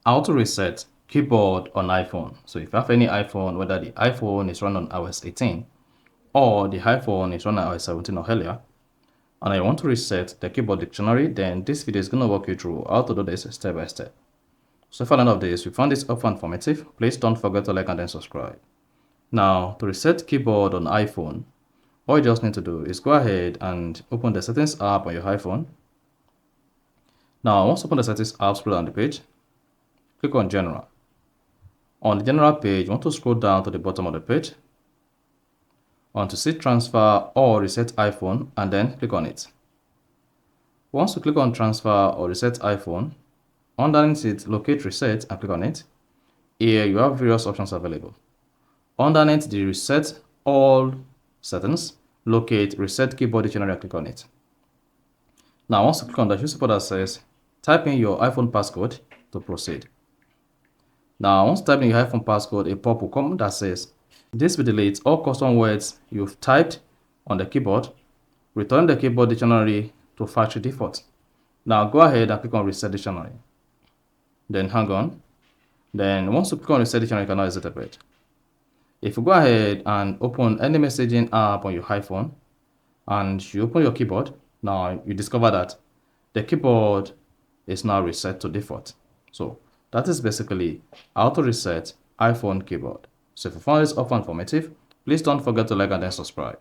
How to reset keyboard on iPhone. So if you have any iPhone, whether the iPhone is run on iOS 18 or the iPhone is run on iOS 17 or earlier, and I want to reset the keyboard dictionary, then this video is going to walk you through how to do this step by step. So for the end of this, if you found this helpful and informative, please don't forget to like and then subscribe. Now, to reset keyboard on iPhone, all you just need to do is go ahead and open the settings app on your iPhone. Now, once you open the settings app, scroll down the page, click on General. On the General page, you want to scroll down to the bottom of the page, on to see Transfer or Reset iPhone, and then click on it. Once you click on Transfer or Reset iPhone, underneath it, locate Reset and click on it. Here, you have various options available. Underneath the Reset All settings, locate Reset Keyboard Dictionary and click on it. Now, once you click on the support that says, type in your iPhone passcode to proceed. Now, once typing your iPhone passcode, a pop will come that says, this will delete all custom words you've typed on the keyboard. Return the keyboard dictionary to factory default. Now, go ahead and click on Reset Dictionary. Then hang on. Then once you click on Reset Dictionary, you can now exit the page. If you go ahead and open any messaging app on your iPhone and you open your keyboard, now you discover that the keyboard is now reset to default. So that is basically how to reset iPhone keyboard. So if you found this helpful and informative, please don't forget to like and then subscribe.